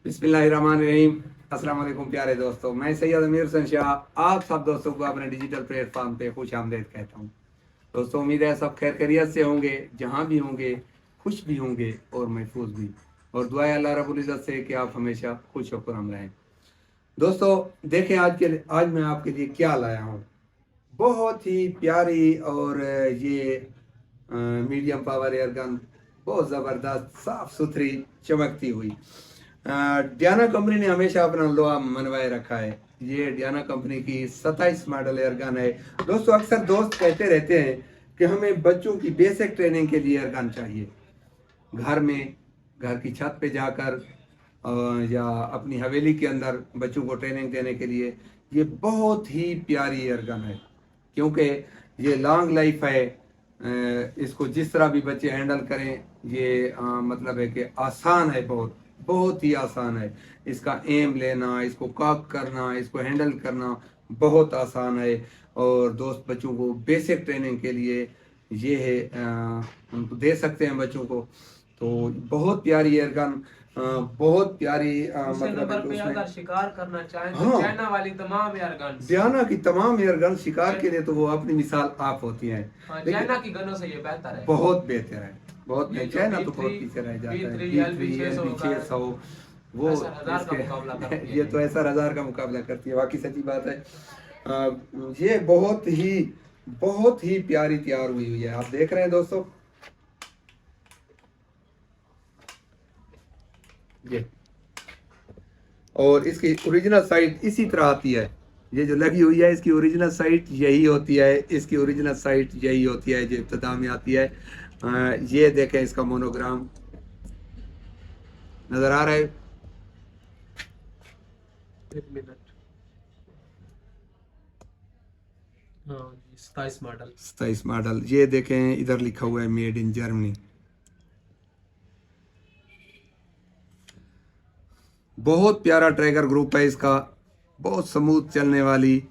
बिस्मिल्लाहिर्रहमानिर्रहीम। अस्सलाम वालेकुम प्यारे दोस्तों, मैं सैयद अमीर हसन शाह आप सब दोस्तों को अपने डिजिटल प्लेटफॉर्म पे खुश आमदेद कहता हूँ। दोस्तों, उम्मीद है सब खैर खैरियत से होंगे, जहाँ भी होंगे खुश भी होंगे और महफूज भी। और दुआ है अल्लाह रब्बुल इज़्ज़त से कि आप हमेशा खुश होकर हम रहें। दोस्तों देखें, आज मैं आपके लिए क्या लाया हूँ। बहुत ही प्यारी और ये मीडियम पावर एयर गन, बहुत ज़बरदस्त साफ सुथरी चमकती हुई। डियाना कंपनी ने हमेशा अपना लोहा मनवाए रखा है। ये डियाना कंपनी की 27 मॉडल एयर गन है। दोस्तों, अक्सर दोस्त कहते रहते हैं कि हमें बच्चों की बेसिक ट्रेनिंग के लिए एयर गन चाहिए। घर में, घर की छत पे जाकर या अपनी हवेली के अंदर बच्चों को ट्रेनिंग देने के लिए ये बहुत ही प्यारी एयर गन है, क्योंकि ये लॉन्ग लाइफ है। इसको जिस तरह भी बच्चे हैंडल करें, ये मतलब है कि आसान है, बहुत बहुत ही आसान है। इसका एम लेना, इसको कॉक करना, इसको हैंडल करना बहुत आसान है। और दोस्त बच्चों को बेसिक ट्रेनिंग के लिए ये है, उनको दे सकते हैं बच्चों को। तो बहुत प्यारी एयरगन, बहुत प्यारी मतलब है कि पे उसमें अगर शिकार करना चाहें तो हाँ, चाइना वाली तमाम एयरगन, डियाना की तमाम एयरगन शिकार के लिए तो वो अपनी मिसाल आप होती हैं। चाइना की गनों से ये बेहतर है, बहुत बेहतर है, बहुत ये नहीं, जो चाइना तो B3 बहुत पीछे रह जाता है। B3 B3 LB600 LB600 वो ऐसा हजार का इसके मुकाबला करती है। ये तो ऐसा हजार का मुकाबला करती है, वाकई सच्ची बात है। ये बहुत ही प्यारी तैयार हुई हुई है, आप देख रहे हैं दोस्तों। ये और इसकी ओरिजिनल साइट इसी तरह आती है। ये जो लगी हुई है इसकी ओरिजिनल साइट यही होती है, इसकी ओरिजिनल साइट यही होती है जो इब्तिदा में आती है। ये देखें, इसका मोनोग्राम नजर आ रहा है। एक मिनट, हाँ 27 मॉडल ये देखें, इधर लिखा हुआ है मेड इन जर्मनी। बहुत प्यारा ट्रैगर ग्रुप है इसका, बहुत स्मूथ चलने वाली,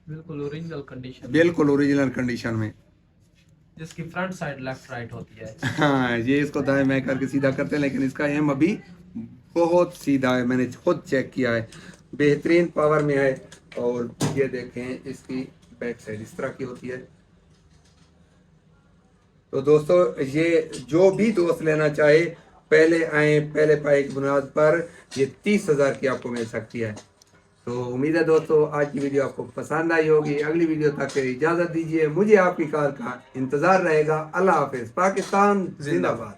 बिल्कुल ओरिजिनल कंडीशन में। जिसकी फ्रंट साइड लेफ्ट राइट होती है। हाँ, ये इसको दाएं मैं करके सीधा करते हैं, लेकिन इसका एम अभी बहुत सीधा है, मैंने खुद चेक किया है, बेहतरीन पावर में है। और ये देखें, इसकी बैक साइड इस तरह की होती है। तो दोस्तों, ये जो भी दोस्त लेना चाहे पहले आए, पहले पाए की बुनियाद पर ये 30,000 की आपको मिल सकती है। तो उम्मीद है दोस्तों आज की वीडियो आपको पसंद आई होगी। अगली वीडियो तक इजाज़त दीजिए, मुझे आपकी कार का इंतज़ार रहेगा। अल्लाह हाफिज़। पाकिस्तान जिंदाबाद।